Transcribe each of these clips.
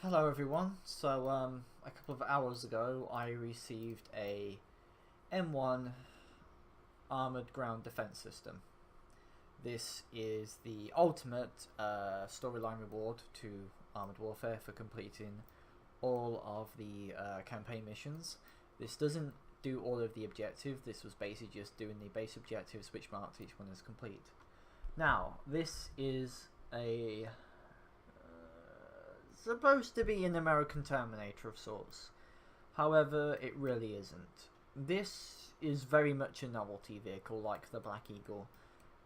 Hello everyone. So a couple of hours ago I received a M1 Armored Ground Defense System. This is the ultimate storyline reward to Armored Warfare for completing all of the campaign missions. This doesn't do all of the objectives, this was basically just doing the base objectives which marks each one as complete. Now, this is a supposed to be an American Terminator of sorts. However, it really isn't. This is very much a novelty vehicle like the Black Eagle,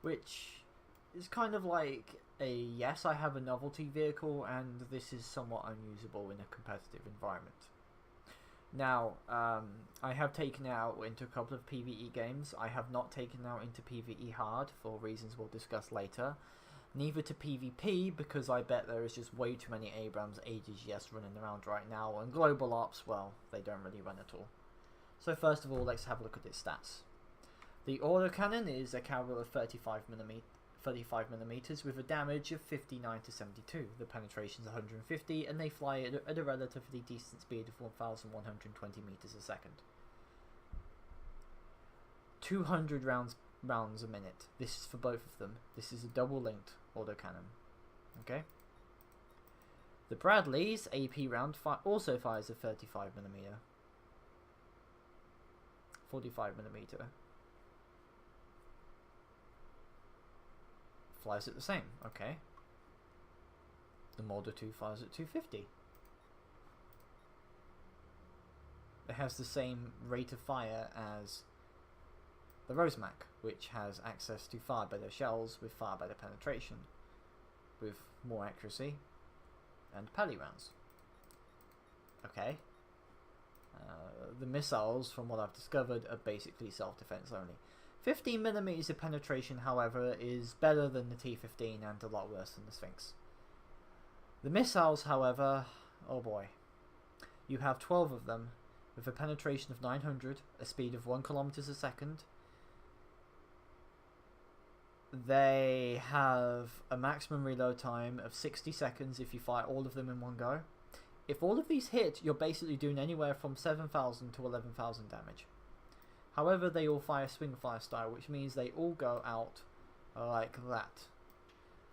which is kind of like a yes, I have a novelty vehicle and this is somewhat unusable in a competitive environment. Now, I have taken it out into a couple of PvE games. I have not taken it out into PvE hard for reasons we'll discuss later. Neither to PvP, because I bet there is just way too many Abrams ADGS running around right now, and Global Ops, well, they don't really run at all. So first of all, let's have a look at its stats. The autocannon is a caliber of 35mm with a damage of 59 to 72. The penetration is 150, and they fly at a relatively decent speed of 1,120 meters a second. 200 rounds a minute. This is for both of them. This is a double-linked autocannon. Okay. The Bradley's AP round also fires a 35mm. 45mm. Flies at the same. Okay. The Mortar 2 fires at 250. It has the same rate of fire as the Rosemac, which has access to far better shells with far better penetration, with more accuracy, and Pally rounds. Okay. The missiles, from what I've discovered, are basically self-defense only. 15mm of penetration, however, is better than the T-15 and a lot worse than the Sphinx. The missiles, however, oh boy. You have 12 of them, with a penetration of 900, a speed of 1 km a second. They have a maximum reload time of 60 seconds if you fire all of them in one go. If all of these hit, you're basically doing anywhere from 7,000 to 11,000 damage. However, they all fire swing fire style, which means they all go out like that.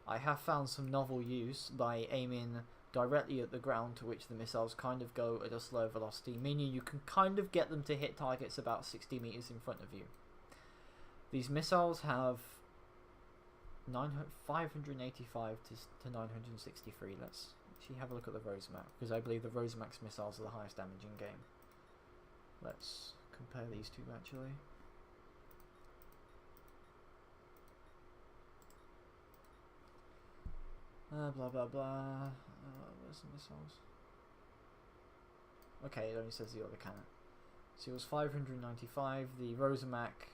I have found some novel use by aiming directly at the ground, to which the missiles kind of go at a slow velocity, meaning you can kind of get them to hit targets about 60 meters in front of you. These missiles have 585 to 963. Let's actually have a look at the Rosemac, because I believe the Rosemac's missiles are the highest damage in game. Let's compare these two actually. Blah blah blah. Where's the missiles? Okay, it only says the other cannon. So it was 595. The Rosemac,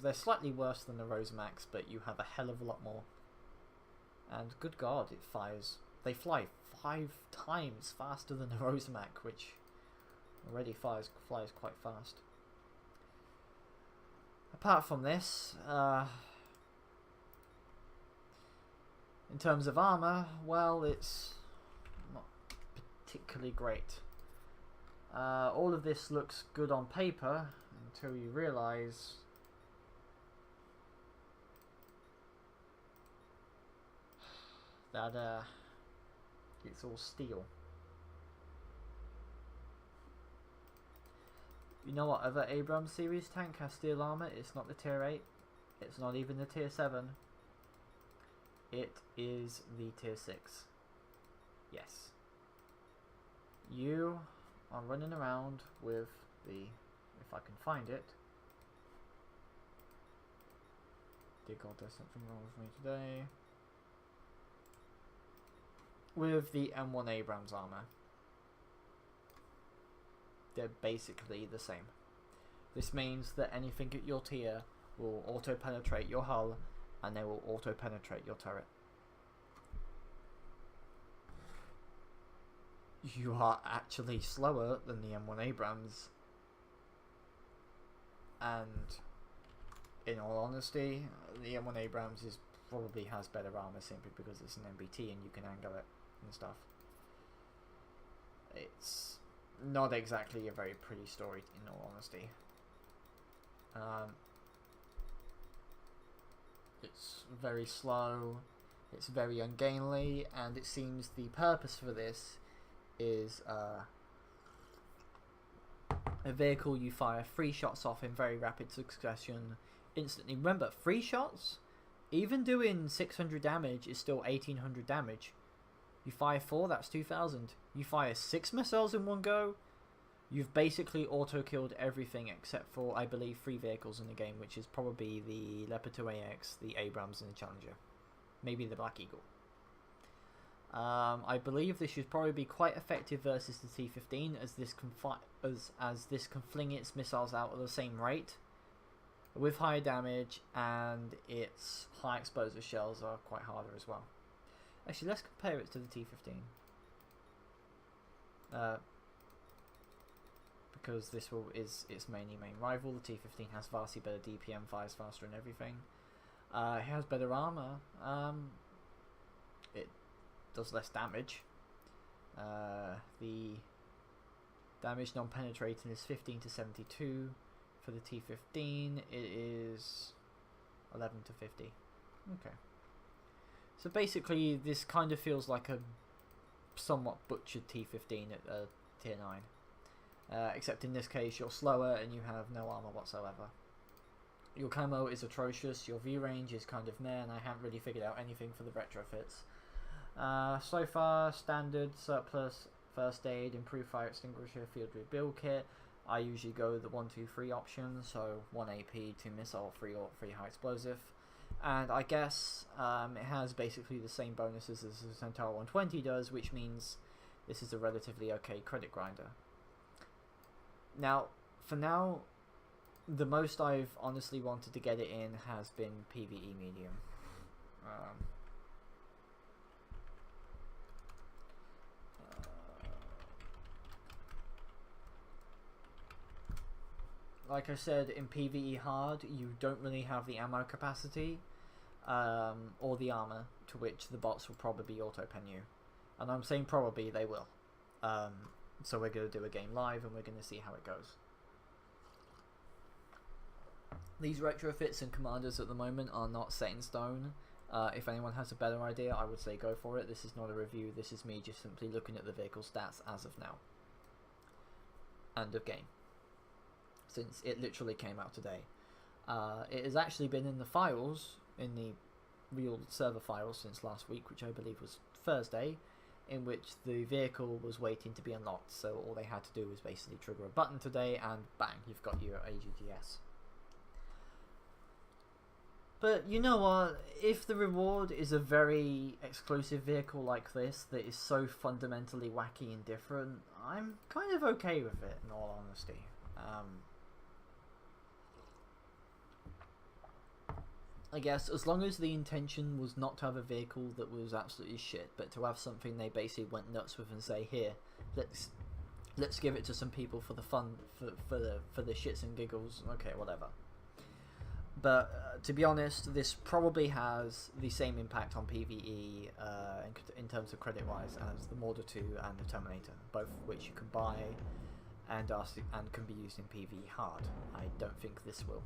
they're slightly worse than the Rosemacs, but you have a hell of a lot more. And good God, it fires. They fly 5 times faster than the Rosemac, which already flies quite fast. Apart from this, in terms of armor, well, it's not particularly great. All of this looks good on paper until you realise that it's all steel. You know what other Abrams series tank has steel armor? It's not the tier 8. It's not even the tier 7. It is the tier 6. Yes. You are running around with the, if I can find it. Dear God, there's something wrong with me today. With the M1 Abrams Armor. They're basically the same. This means that anything at your tier will auto-penetrate your hull, and they will auto-penetrate your turret. You are actually slower than the M1 Abrams, and in all honesty, the M1 Abrams probably has better armor simply because it's an MBT and you can angle it and stuff. it's not exactly a very pretty story, in all honesty. It's very slow, it's very ungainly, and it seems the purpose for this is a vehicle you fire 3 shots off in very rapid succession instantly. Remember, 3 shots, even doing 600 damage, is still 1800 damage. You fire 4, that's 2000. You fire 6 missiles in one go, you've basically auto-killed everything except for, I believe, 3 vehicles in the game, which is probably the Leopard 2AX, the Abrams, and the Challenger. Maybe the Black Eagle. I believe this should probably be quite effective versus the T-15, as this can fling its missiles out at the same rate, with higher damage, and its high explosive shells are quite harder as well. Actually, let's compare it to the T-15. Because this is its main rival. The T-15 has vastly better DPM, fires faster and everything. It has better armor. It does less damage. The damage non-penetrating is 15 to 72. For the T-15, it is 11 to 50. Okay. So basically, this kind of feels like a somewhat butchered T-15 at tier 9. Except in this case, you're slower and you have no armor whatsoever. Your camo is atrocious, your view range is kind of meh, and I haven't really figured out anything for the retrofits. So far, standard, surplus, first aid, improved fire extinguisher, field rebuild kit. I usually go the 1, 2, 3 option, so 1 AP, 2 missile, 3 high explosive. And I guess it has basically the same bonuses as the Centaur 120 does, which means this is a relatively okay credit grinder. Now, for now, the most I've honestly wanted to get it in has been PvE medium. Like I said, in PvE hard, you don't really have the ammo capacity or the armor, to which the bots will probably auto-pen you. And I'm saying probably, they will. So we're going to do a game live and we're going to see how it goes. These retrofits and commanders at the moment are not set in stone. If anyone has a better idea, I would say go for it. This is not a review, this is me just simply looking at the vehicle stats as of now. End of game. Since it literally came out today. It has actually been in the files, in the real server files since last week, which I believe was Thursday, in which the vehicle was waiting to be unlocked, so all they had to do was basically trigger a button today and bang, you've got your ADGS. But you know what, if the reward is a very exclusive vehicle like this that is so fundamentally wacky and different, I'm kind of okay with it, in all honesty. I guess as long as the intention was not to have a vehicle that was absolutely shit, but to have something they basically went nuts with and say, here, let's give it to some people for the fun, for the shits and giggles. Okay, whatever. But to be honest, this probably has the same impact on PvE in terms of credit-wise as the Mortar 2 and the Terminator, both of which you can buy and can be used in PvE hard. I don't think this will.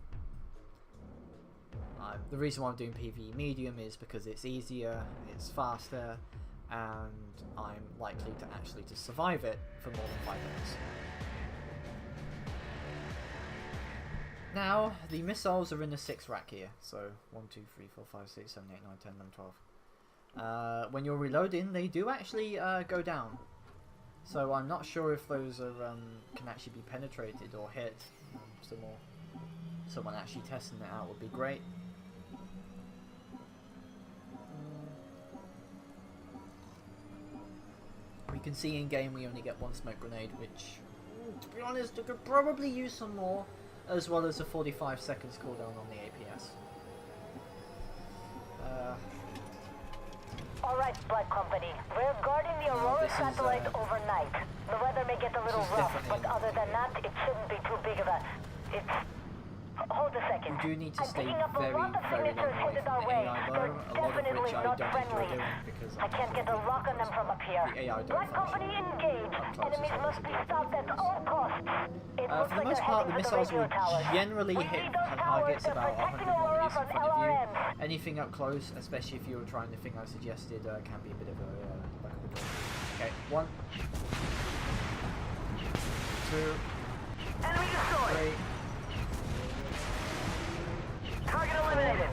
The reason why I'm doing PvE medium is because it's easier, it's faster, and I'm likely to actually survive it for more than 5 minutes. Now, the missiles are in the 6 rack here, so 1, 2, 3, 4, 5, 6, 7, 8, 9, 10, 11, 12. When you're reloading, they do actually go down. So I'm not sure if those are, can actually be penetrated or hit. Someone actually testing it out would be great. We can see in game we only get 1 smoke grenade, which, to be honest, I could probably use some more, as well as a 45 seconds cooldown on the APS. Alright, Blood Company. We're guarding the Aurora satellite overnight. The weather may get a little rough, but other than that, it shouldn't be too big of a... It's Hold a second. You do need to I'm stay picking up a very, lot of very signatures long away headed from our the way. AI though, They're a lot of which definitely I not don't friendly. enjoy doing because I can't get a lock on them from up here. the AI don't Black company function engaged. up close Enemies as well as must the be stopped at DPS. all costs. It looks For the like most they're part, the heading for missiles radio will towers. generally We hit need those targets towers. They're about 100 protecting Aurora meters in from front of you. LRMs. Anything up close, especially if you're trying the thing I suggested, can be a bit of a like a withdrawal. Okay, 1, 2, Enemy destroyed. 3. Target eliminated.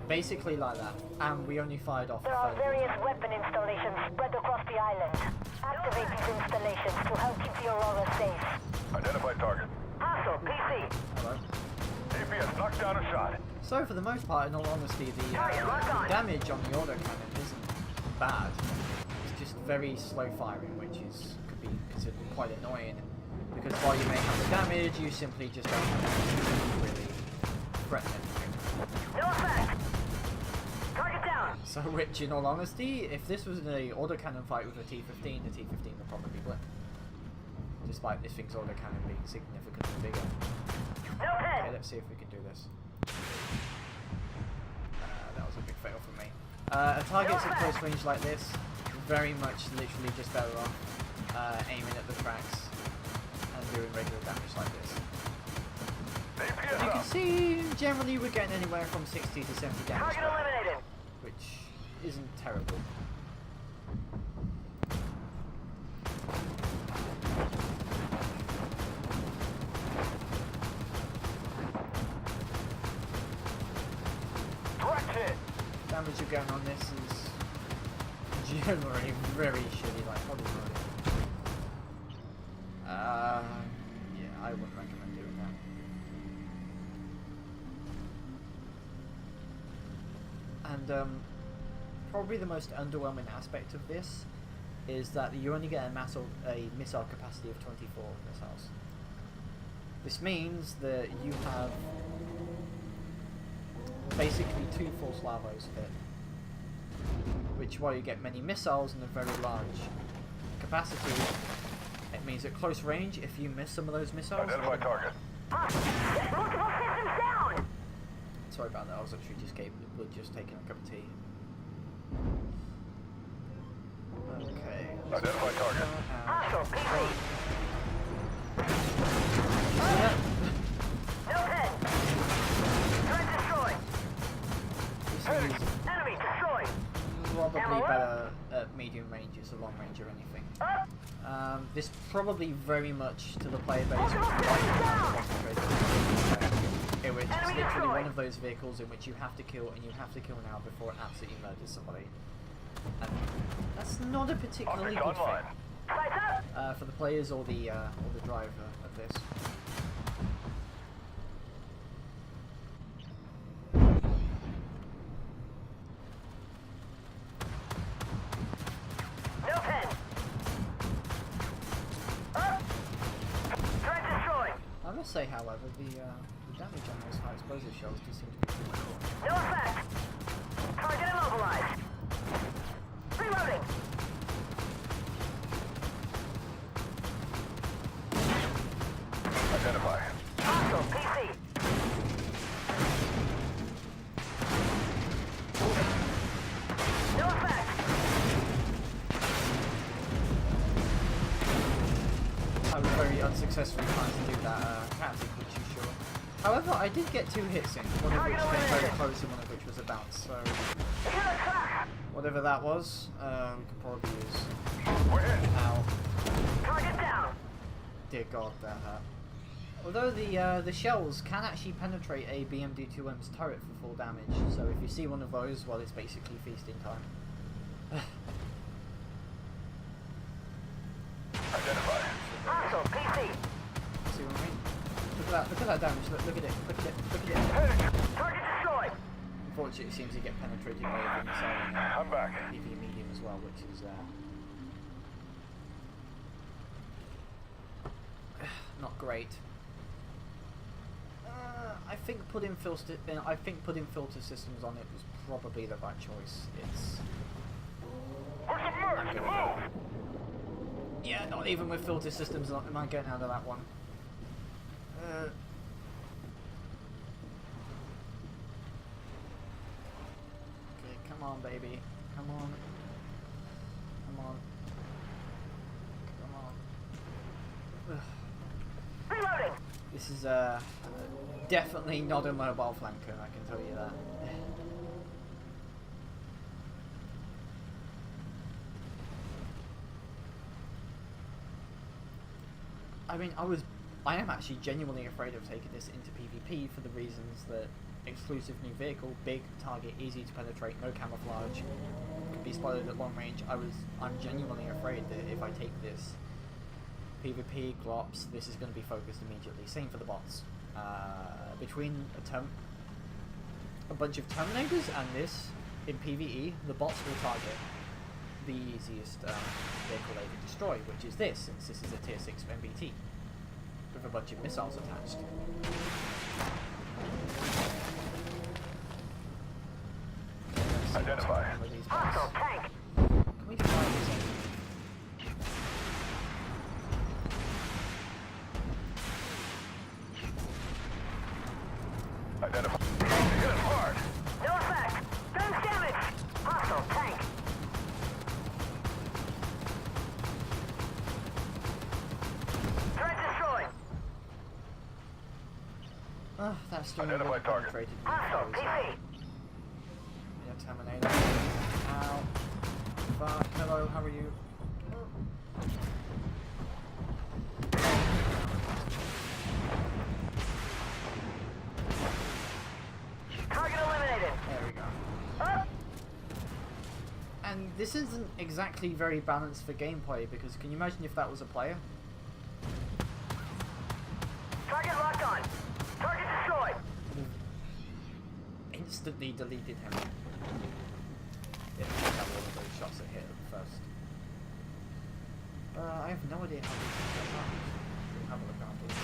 Basically like that, and we only fired off There a are third of the various time. weapon installations spread across the island. Activate these installations to help keep the Aurora safe. Identified target. Hostile, PC. Hello. APS knocked down a shot. So for the most part, in all honesty, the damage on the autocannon isn't bad. It's just very slow firing, which could be considered quite annoying. Because while you may have the damage, you simply just don't have really threaten anything. No effect. Target down. So which, in all honesty, if this was an autocannon fight with a T-15, the T-15 would probably blip. Despite this thing's autocannon being significantly bigger. No Okay, hit. let's see if we can do this. That was a big fail for me. A target's at close range like this, very much literally just better off aiming at the tracks and doing regular damage like this. APS As you can up. see, generally we're getting anywhere from 60 to 70 damage, Target per hit, eliminated. which isn't terrible. Direct hit. Damage you're getting on this is generally very shitty, like holy moly. Yeah, I wouldn't recommend doing that. And probably the most underwhelming aspect of this is that you only get a missile capacity of 24 missiles. This means that you have basically 2 false lavos hit, which while you get many missiles and a very large capacity, it means at close range, if you miss some of those missiles... Identified target. Multiple systems down. Sorry about that, I was actually just taking a cup of tea. Okay. Identified target. Hostile, PC. Yeah. No hit. Threat destroyed. This thing is Enemy destroyed. probably Ammo up. better at medium range as a long range or anything. Up. This probably very much to the player base which Multiple would like systems to down. concentrate in which it's Enemy literally destroyed. one of those vehicles in which you have to kill and you have to kill now before it absolutely murders somebody. And that's not a particularly Object good online. thing Sights up. for the players or the driver of this. No pin. Up. Threat destroyed. I must say, however, the damage on those high explosive shells do seem to be pretty cool. No effect. Target immobilized. Reloading. Identify. Hostile, PC. No effect. I was very unsuccessfully trying to do that captain, which you sure. However, I did get 2 hits in, one of which came very close and one of which was a bounce, so Hit attack. whatever that was, we could probably use. We're hit. Ow. Target down. Dear God, that hurt. Although the shells can actually penetrate a BMD-2M's turret for full damage, so if you see one of those, well, it's basically feasting time. Identify. Hostile, PC. See what I mean? Look at that damage, look at it, look at it, look at it. Headed. Target destroyed. Unfortunately, it seems to get penetrated by a missile and I'm back. EV medium as well, which is not great. I think putting filter systems on it was probably the right choice. It's I'm good with that. Yeah, not even with filter systems am I getting out of that one. baby. Come on. Come on. Come on. Ugh. Reloading! This is definitely not a mobile flanker, I can tell you that. I mean, I am actually genuinely afraid of taking this into PvP for the reasons that exclusive new vehicle, big target, easy to penetrate, no camouflage, can be spotted at long range. I'm genuinely afraid that if I take this PvP glops, this is going to be focused immediately. Same for the bots. Between a bunch of Terminators and this in PvE, the bots will target the easiest vehicle they can destroy, which is this, since this is a tier 6 MBT with a bunch of missiles attached. Identify. Hostile tank! Can we fly this in? Identify. Hit him hard. No effect! Gun damage! Hostile tank! Threat destroyed! That's still Identify really target. penetrated. Hostile PC! Yeah, Terminator. Ow. Fuck. Hello, how are you? Target eliminated! There we go. Oh! And this isn't exactly very balanced for gameplay, because can you imagine if that was a player? Target locked on! Target destroyed! Instantly deleted him. If he had one of those shots that hit him first. I have no idea how these things go on. We'll have a look afterwards.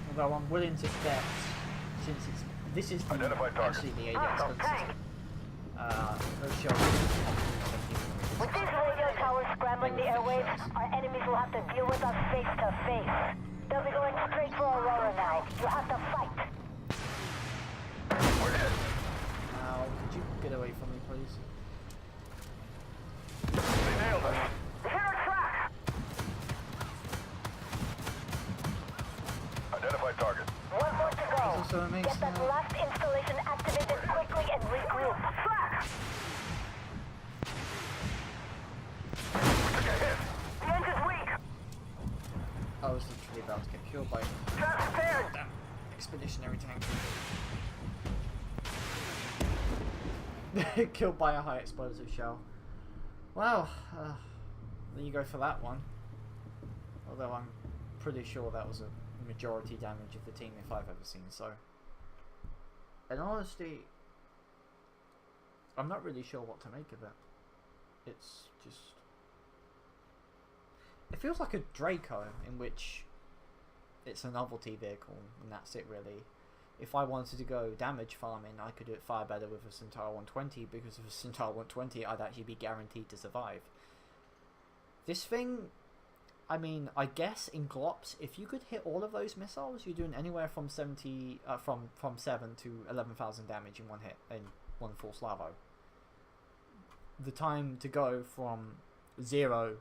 Although I'm willing to bet, since this is the, Identify target. actually the ADX Hostile gun tank! system. Those shells With these radio towers scrambling the airwaves, our enemies will have to deal with us face to face. They'll be going straight for Aurora now. You have to fight. We're hit. Now, could you get away from me, please? They nailed us. Hit our track! Identify target. One more to go. Also amazing, Get that last installation activated quickly and regroup. Track! We took a hit. The engine's weak. I was literally about to get killed by Trap prepared. that expeditionary tank. Killed by a high explosive shell. Well, there you go for that one. Although I'm pretty sure that was a majority damage of the team if I've ever seen so. In honesty, I'm not really sure what to make of it. It's just... It feels like a Draco, in which it's a novelty vehicle, and that's it really. If I wanted to go damage farming, I could do it far better with a Centaur 120, because with a Centaur 120 I'd actually be guaranteed to survive. This thing, I mean, I guess in Glops, if you could hit all of those missiles, you're doing anywhere from 7 to 11,000 damage in one hit, in one full Slavo. The time to go from 0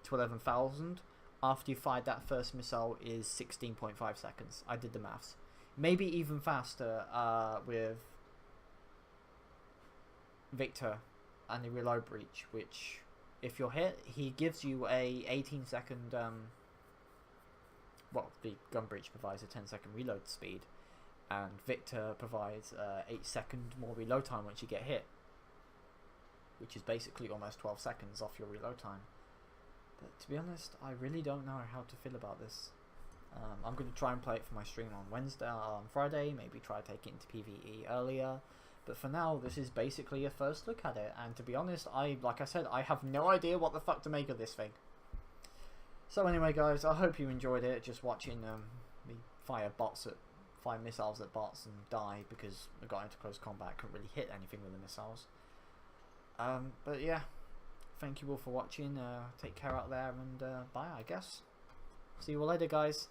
to 11,000 after you fired that first missile is 16.5 seconds. I did the maths. Maybe even faster with Victor and the reload breach, which if you're hit, he gives you a 18-second well, the gun breach provides a 10-second reload speed, and Victor provides 8-second more reload time once you get hit, which is basically almost 12 seconds off your reload time. But to be honest, I really don't know how to feel about this. I'm going to try and play it for my stream on Friday, maybe try to take it into PvE earlier. But for now, this is basically a first look at it, and to be honest, like I said, I have no idea what the fuck to make of this thing. So anyway guys, I hope you enjoyed it, just watching me fire missiles at bots and die because I got into close combat, couldn't really hit anything with the missiles. But yeah, thank you all for watching, take care out there, and bye I guess. See you all later guys.